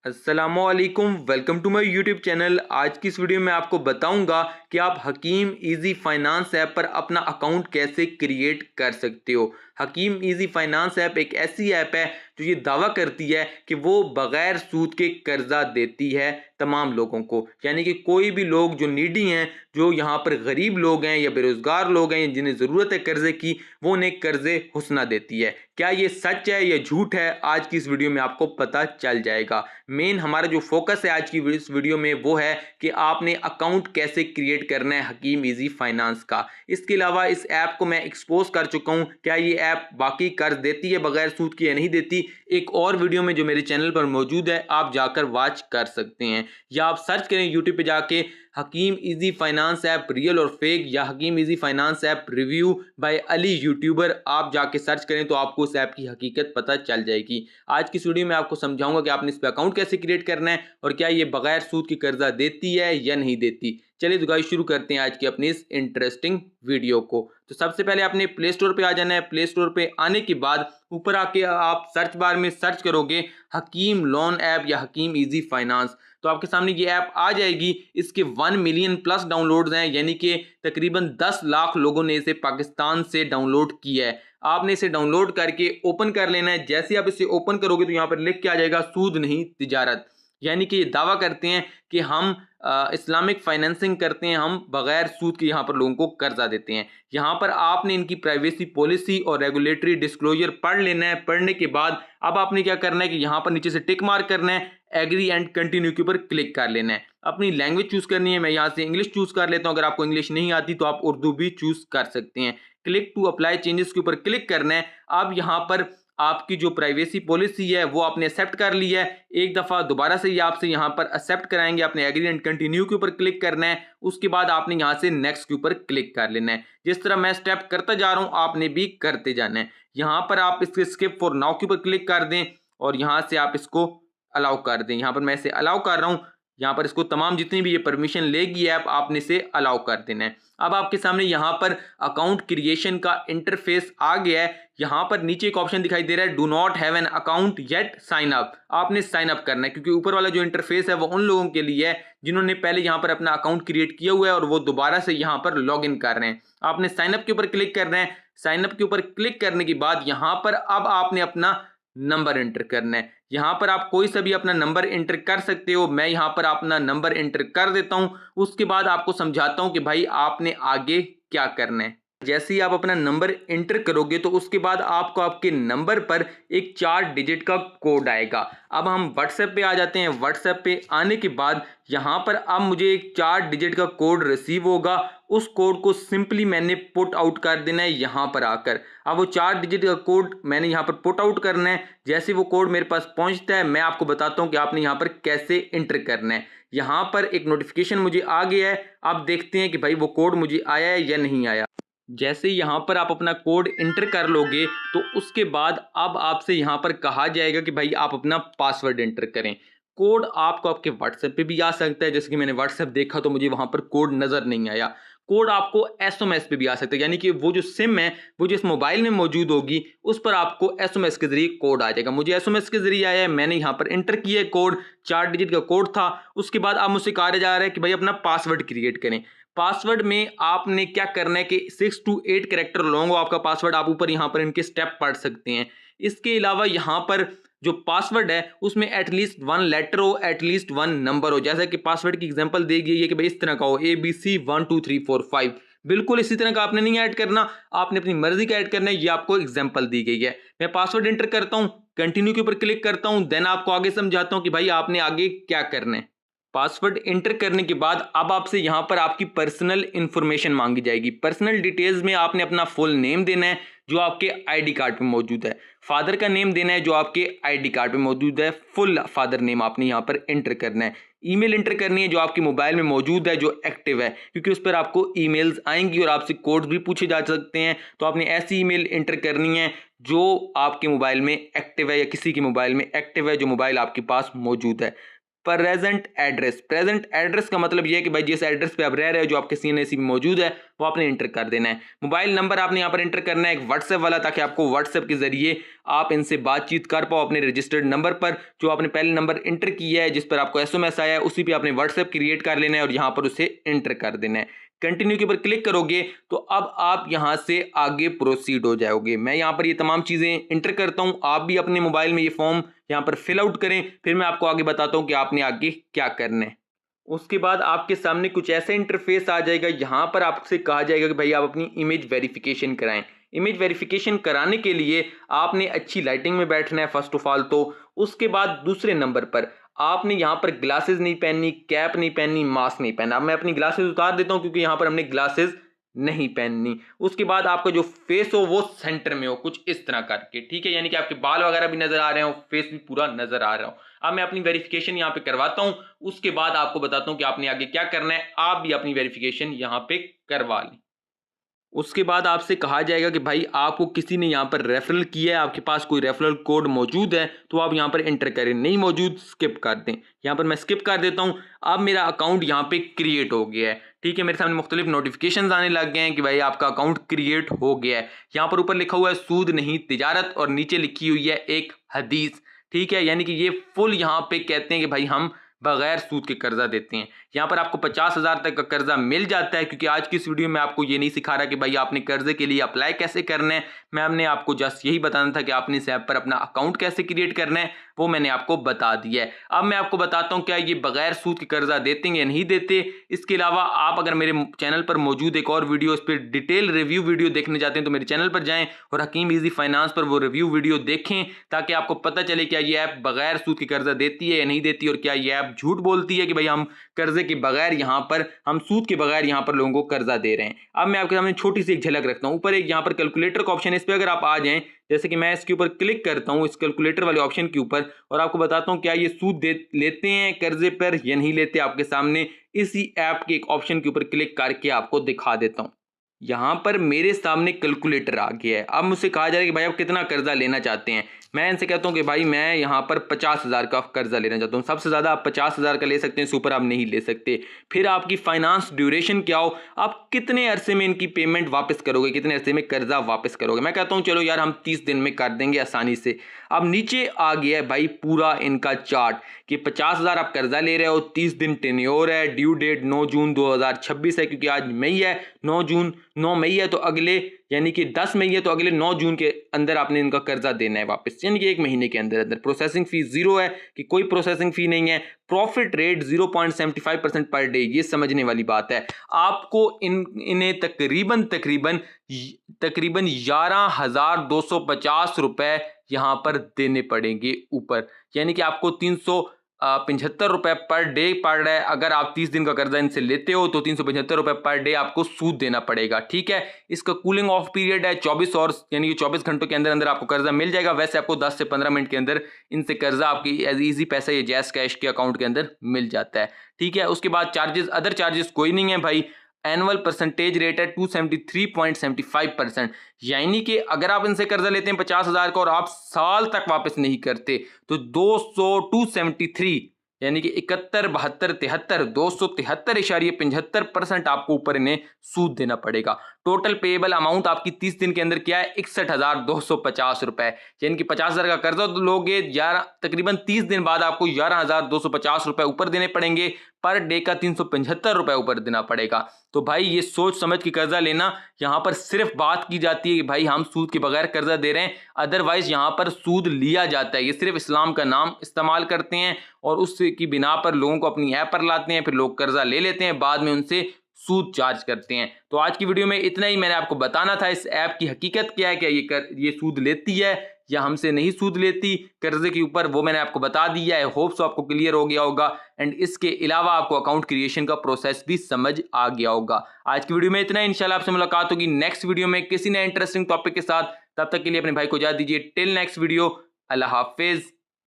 अस्सलामुअलैकुम, welcome to my YouTube channel. आज की इस वीडियो में आपको बताऊंगा कि आप हकीम इजी फाइनेंस ऐप पर अपना अकाउंट कैसे क्रिएट कर सकते हो। हकीम इजी फाइनेंस ऐप एक ऐसी ऐप है जो ये दावा करती है कि वो बगैर सूद के कर्जा देती है तमाम लोगों को, यानी कि कोई भी लोग जो नीडी हैं, जो यहाँ पर गरीब लोग हैं या बेरोजगार लोग हैं जिन्हें ज़रूरत है कर्जे की, वो उन्हें कर्जे हुस्ना देती है। क्या ये सच है या झूठ है, आज की इस वीडियो में आपको पता चल जाएगा। मेन हमारा जो फोकस है आज की इस वीडियो में वो है कि आपने अकाउंट कैसे क्रिएट करना है हकीम इजी फाइनेंस का। इसके अलावा इस ऐप को मैं एक्सपोज कर चुका हूं, क्या ये ऐप बाकी कर्ज देती है बगैर सूद के या नहीं देती, एक और वीडियो में जो मेरे चैनल पर मौजूद है आप जाकर वॉच कर सकते हैं, या आप सर्च करें यूट्यूब पे जाके Hakim easy finance app real और फेक या Hakim easy finance app review by Ali YouTuber, आप जाके सर्च करें तो आपको उस ऐप की हकीकत पता चल जाएगी। आज की इस वीडियो में आपको समझाऊंगा कि आपने इस पे अकाउंट कैसे क्रिएट करना है और क्या ये बगैर सूद की कर्जा देती है या नहीं देती। चलिए तो गाइस शुरू करते हैं आज की अपनी इस इंटरेस्टिंग वीडियो को। तो सबसे पहले आपने प्ले स्टोर पे आ जाना है। प्ले स्टोर पे आने के बाद ऊपर आके आप सर्च बार में सर्च करोगे हकीम लोन ऐप या हकीम इजी फाइनेंस, तो आपके सामने ये ऐप आ जाएगी। इसके 1 मिलियन प्लस डाउनलोड्स हैं, यानी कि तकरीबन 10 लाख लोगों ने इसे पाकिस्तान से डाउनलोड किया है। आपने इसे डाउनलोड करके ओपन कर लेना है। जैसे आप इसे ओपन करोगे तो यहाँ पर लिख के आ जाएगा सूद नहीं तिजारत, यानी कि ये दावा करते हैं कि हम इस्लामिक फाइनेंसिंग करते हैं, हम बगैर सूद के यहाँ पर लोगों को कर्जा देते हैं। यहाँ पर आपने इनकी प्राइवेसी पॉलिसी और रेगुलेटरी डिस्क्लोजर पढ़ लेना है। पढ़ने के बाद अब आपने क्या करना है कि यहाँ पर नीचे से टिक मार्क करना है, एग्री एंड कंटिन्यू के ऊपर क्लिक कर लेना है। अपनी लैंग्वेज चूज करनी है। मैं यहाँ से इंग्लिश चूज कर लेता हूँ, अगर आपको इंग्लिश नहीं आती तो आप उर्दू भी चूज कर सकते हैं। क्लिक टू अप्लाई चेंजेस के ऊपर क्लिक करना है। अब यहाँ पर आपकी जो प्राइवेसी पॉलिसी है वो आपने एक्सेप्ट कर ली है। एक दफ़ा दोबारा से ये आपसे यहाँ पर एक्सेप्ट कराएंगे। आपने एग्री एंड कंटिन्यू के ऊपर क्लिक करना है। उसके बाद आपने यहाँ से नेक्स्ट के ऊपर क्लिक कर लेना है। जिस तरह मैं स्टेप करता जा रहा हूँ आपने भी करते जाना है। यहाँ पर आप इसके स्किप फॉर नाउ के ऊपर क्लिक कर दें और यहाँ से आप इसको अलाउ कर दें। यहाँ पर मैं इसे अलाउ कर रहा हूँ। यहाँ पर इसको तमाम जितनी भी ये परमिशन लेगी ऐप आपने से अलाउ कर देना है। अब आपके सामने यहाँ पर अकाउंट क्रिएशन का इंटरफेस आ गया है। यहाँ पर नीचे एक ऑप्शन दिखाई दे रहा है, do not have an account yet sign up. आपने साइन अप करना है, क्योंकि ऊपर वाला जो इंटरफेस है वो उन लोगों के लिए है जिन्होंने पहले यहाँ पर अपना अकाउंट क्रिएट किया हुआ है और वो दोबारा से यहाँ पर लॉग इन कर रहे हैं। आपने साइन अप के ऊपर क्लिक करना है। साइन अप के ऊपर क्लिक करने के बाद यहाँ पर अब आपने अपना नंबर एंटर करना है। यहाँ पर आप कोई सा भी अपना नंबर एंटर कर सकते हो। मैं यहाँ पर अपना नंबर एंटर कर देता हूँ। उसके बाद आपको समझाता हूँ कि भाई आपने आगे क्या करना है। जैसे ही आप अपना नंबर एंटर करोगे तो उसके बाद आपको आपके नंबर पर एक 4 डिजिट का कोड आएगा। अब हम व्हाट्सएप पे आ जाते हैं। व्हाट्सएप पे आने के बाद यहाँ पर अब मुझे एक 4 डिजिट का कोड रिसीव होगा। उस कोड को सिंपली मैंने पुट आउट कर देना है यहाँ पर आकर। अब वो 4 डिजिट का कोड मैंने यहाँ पर पुट आउट करना है। जैसे वो कोड मेरे पास पहुँचता है मैं आपको बताता हूँ कि आपने यहाँ पर कैसे एंटर करना है। यहाँ पर एक नोटिफिकेशन मुझे आ गया है। आप देखते हैं कि भाई वो कोड मुझे आया है या नहीं आया। जैसे यहाँ पर आप अपना कोड इंटर कर लोगे तो उसके बाद अब आपसे यहाँ पर कहा जाएगा कि भाई आप अपना पासवर्ड इंटर करें। कोड आपको आपके व्हाट्सएप पे भी आ सकता है। जैसे कि मैंने व्हाट्सएप देखा तो मुझे वहाँ पर कोड नज़र नहीं आया। कोड आपको एसएमएस पे भी आ सकता है, यानी कि वो जो सिम है वो जिस मोबाइल में मौजूद होगी उस पर आपको एसएमएस के जरिए कोड आ जाएगा। मुझे एसएमएस के जरिए आया है, मैंने यहाँ पर इंटर किया है कोड, 4 डिजिट का कोड था। उसके बाद अब मुझसे कहा जा रहा है कि भाई अपना पासवर्ड क्रिएट करें। पासवर्ड में आपने क्या करना है कि 6 to 8 कैरेक्टर लॉन्ग हो आपका पासवर्ड। आप ऊपर यहाँ पर इनके स्टेप पढ़ सकते हैं। इसके अलावा यहाँ पर जो पासवर्ड है उसमें एटलीस्ट 1 लेटर हो, एटलीस्ट 1 नंबर हो। जैसा कि पासवर्ड की एग्जांपल दी गई है कि भाई इस तरह का हो, ABC 1 2 3 4 5। बिल्कुल इसी तरह का आपने नहीं ऐड करना, आपने अपनी मर्जी का ऐड करना है। ये आपको एग्जांपल दी गई है। मैं पासवर्ड एंटर करता हूँ, कंटिन्यू के ऊपर क्लिक करता हूँ, देन आपको आगे समझाता हूँ कि भाई आपने आगे क्या करना है। पासवर्ड एंटर करने के बाद अब आपसे यहाँ पर आपकी पर्सनल इंफॉर्मेशन मांगी जाएगी। पर्सनल डिटेल्स में आपने अपना फुल नेम देना है जो आपके आईडी कार्ड पे मौजूद है। फादर का नेम देना है जो आपके आईडी कार्ड पे मौजूद है। फुल फादर नेम आपने यहाँ पर एंटर करना है। ईमेल एंटर करनी है जो आपके मोबाइल में मौजूद है, जो एक्टिव है, क्योंकि उस पर आपको ईमेल्स आएंगी और आपसे कोड्स भी पूछे जा सकते हैं। तो आपने ऐसी ईमेल एंटर करनी है जो आपके मोबाइल में एक्टिव है या किसी के मोबाइल में एक्टिव है जो मोबाइल आपके पास मौजूद है। Present address. प्रेजेंट एड्रेस का मतलब यह है कि भाई जिस एड्रेस पे आप रह रहे हो, जो आपके CNAC में मौजूद है, वो आपने इंटर कर देना है। मोबाइल नंबर आपने यहाँ पर इंटर करना है एक व्हाट्सएप वाला, ताकि आपको व्हाट्सएप के जरिए आप इनसे बातचीत कर पाओ अपने रजिस्टर्ड नंबर पर। जो आपने पहले नंबर इंटर किया है, जिस पर आपको SMS आया है, उसी पे आपने व्हाट्सएप क्रिएट कर लेना है और यहाँ पर उसे इंटर कर देना है। कंटिन्यू के ऊपर क्लिक करोगे तो अब आप यहां से आगे प्रोसीड हो जाओगे। मैं यहां पर ये तमाम चीजें इंटर करता हूं, आप भी अपने मोबाइल में ये फॉर्म यहां पर फिल आउट करें, फिर मैं आपको आगे बताता हूं कि आपने आगे क्या करना है। उसके बाद आपके सामने कुछ ऐसा इंटरफेस आ जाएगा, यहां पर आपसे कहा जाएगा कि भाई आप अपनी इमेज वेरिफिकेशन कराएं। इमेज वेरिफिकेशन कराने के लिए आपने अच्छी लाइटिंग में बैठना है फर्स्ट ऑफ ऑल तो। उसके बाद दूसरे नंबर पर आपने यहाँ पर ग्लासेस नहीं पहननी, कैप नहीं पहननी, मास्क नहीं पहनना। अब मैं अपनी ग्लासेस उतार देता हूँ क्योंकि यहाँ पर हमने ग्लासेस नहीं पहननी। उसके बाद आपका जो फेस हो वो सेंटर में हो, कुछ इस तरह करके, ठीक है, यानी कि आपके बाल वगैरह भी नजर आ रहे हो, फेस भी पूरा नजर आ रहा हो। अब मैं अपनी वेरिफिकेशन यहाँ पे करवाता हूँ, उसके बाद आपको बताता हूँ कि आपने आगे क्या करना है। आप भी अपनी वेरिफिकेशन यहाँ पे करवा लें। उसके बाद आपसे कहा जाएगा कि भाई आपको किसी ने यहाँ पर रेफरल किया है, आपके पास कोई रेफरल कोड मौजूद है तो आप यहाँ पर एंटर करें, नहीं मौजूद स्किप कर दें। यहाँ पर मैं स्किप कर देता हूँ। अब मेरा अकाउंट यहाँ पे क्रिएट हो गया है, ठीक है, मेरे सामने मुख्तलिफ नोटिफिकेशंस आने लग गए हैं कि भाई आपका अकाउंट क्रिएट हो गया है। यहाँ पर ऊपर लिखा हुआ है सूद नहीं तिजारत और नीचे लिखी हुई है एक हदीस, ठीक है, यानी कि ये फुल यहाँ पे कहते हैं कि भाई हम बगैर सूद के कर्जा देते हैं। यहाँ पर आपको 50,000 तक का कर्जा मिल जाता है, क्योंकि आज की इस वीडियो में आपको ये नहीं सिखा रहा कि भाई आपने कर्जे के लिए अप्लाई कैसे करना है। मैंने आपको जस्ट यही बताना था कि आपने इस ऐप पर अपना अकाउंट कैसे क्रिएट करना है, वो मैंने आपको बता दिया है। अब मैं आपको बताता हूँ क्या ये बगैर सूद के कर्जा देते हैं या नहीं देते। इसके अलावा आप अगर मेरे चैनल पर मौजूद एक और वीडियो, इस पर डिटेल रिव्यू वीडियो देखने चाहते हैं तो मेरे चैनल पर जाएं और हकीम इजी फाइनेंस पर वो रिव्यू वीडियो देखें, ताकि आपको पता चले क्या ये ऐप बगैर सूद के कर्जा देती है या नहीं देती, और क्या ये ऐप झूठ बोलती है कि भाई हम कर्जे के बगैर यहाँ पर, हम सूद के बगैर यहाँ पर लोगों को कर्जा दे रहे हैं। अब मैं आपके सामने छोटी सी एक झलक रखता हूँ। ऊपर एक यहाँ पर कैलकुलेटर का ऑप्शन है, इस पर अगर आप आ जाएं, जैसे कि मैं इसके ऊपर क्लिक करता हूँ इस कैलकुलेटर वाले ऑप्शन के ऊपर, और आपको बताता हूँ क्या ये सूद लेते हैं कर्जे पर या नहीं लेते। आपके सामने इसी ऐप के एक ऑप्शन के ऊपर क्लिक करके आपको दिखा देता हूँ। यहाँ पर मेरे सामने कैलकुलेटर आ गया है। अब मुझसे कहा जा रहा है कि भाई आप कितना कर्जा लेना चाहते हैं। मैं इनसे कहता हूँ कि भाई मैं यहाँ पर 50,000 का कर्जा लेना चाहता हूँ। सबसे ज़्यादा आप 50,000 का ले सकते हैं, सुपर आप नहीं ले सकते। फिर आपकी फाइनेंस ड्यूरेशन क्या हो, आप कितने अरसे में इनकी पेमेंट वापस करोगे, कितने अरसे में कर्जा वापस करोगे। मैं कहता हूँ चलो यार हम 30 दिन में कर देंगे आसानी से। अब नीचे आ गया है भाई पूरा इनका चार्ट कि 50,000 आप कर्जा ले रहे हो, 30 दिन टेन्योर है, ड्यू डेट 9 जून 2026 है, क्योंकि आज मई है, 9 मई है तो अगले, यानी कि 10 मई है तो अगले 9 जून के अंदर आपने इनका कर्जा देना है वापस, यानी कि 1 महीने के अंदर अंदर। प्रोसेसिंग फीस 0 है कि कोई प्रोसेसिंग फी नहीं है। प्रॉफिट रेट 0.75% पर डे, ये समझने वाली बात है। आपको इन्हें तकरीबन 11,250 रुपए यहाँ पर देने पड़ेंगे ऊपर, यानी कि आपको 375 रुपए पर डे पड़ रहा है। अगर आप 30 दिन का कर्जा इनसे लेते हो तो 375 रुपए पर डे आपको सूद देना पड़ेगा, ठीक है। इसका कूलिंग ऑफ पीरियड है 24 और यानी कि 24 घंटों के अंदर अंदर आपको कर्जा मिल जाएगा। वैसे आपको 10 से 15 मिनट के अंदर इनसे कर्जा आपकी एज इजी पैसा या जैस कैश के अकाउंट के अंदर मिल जाता है, ठीक है। उसके बाद चार्जेस, अदर चार्जेस कोई नहीं है भाई। एनुअल परसेंटेज रेट है 273.75%, यानी कि अगर आप इनसे कर्जा लेते हैं 50,000 का और आप साल तक वापस नहीं करते तो 273 यानी कि 71, 72, 73, 273.75% आपको ऊपर इन्हें सूद देना पड़ेगा। टोटल पेएबल अमाउंट आपकी 30 दिन के अंदर क्या है, 61,250 रुपए, यानी कि 50,000 का कर्जा लोगे, तकरीबन 30 दिन बाद आपको 11,250 रुपए ऊपर देने पड़ेंगे। पर डे का 375 रुपए ऊपर देना पड़ेगा। तो भाई ये सोच समझ के कर्जा लेना। यहाँ पर सिर्फ बात की जाती है कि भाई हम सूद के बगैर कर्जा दे रहे हैं, अदरवाइज यहाँ पर सूद लिया जाता है। ये सिर्फ इस्लाम का नाम इस्तेमाल करते हैं और उसकी बिना पर लोगों को अपनी ऐप पर लाते हैं, फिर लोग कर्जा ले लेते हैं, बाद में उनसे सूद चार्ज करते हैं। तो आज की वीडियो में इतना ही मैंने आपको बताना था इस ऐप की हकीकत क्या है, क्या ये सूद लेती है या हमसे नहीं सूद लेती कर्जे के ऊपर, वो मैंने आपको बता दिया है। होप्स आपको क्लियर हो गया होगा एंड इसके अलावा आपको अकाउंट क्रिएशन का प्रोसेस भी समझ आ गया होगा। आज की वीडियो में इतना ही, इंशाल्लाह आपसे मुलाकात होगी नेक्स्ट वीडियो में किसी नए इंटरेस्टिंग टॉपिक के साथ। तब तक के लिए अपने भाई को इजाजत दीजिए। टिल नेक्स्ट वीडियो, अल्लाह हाफिज।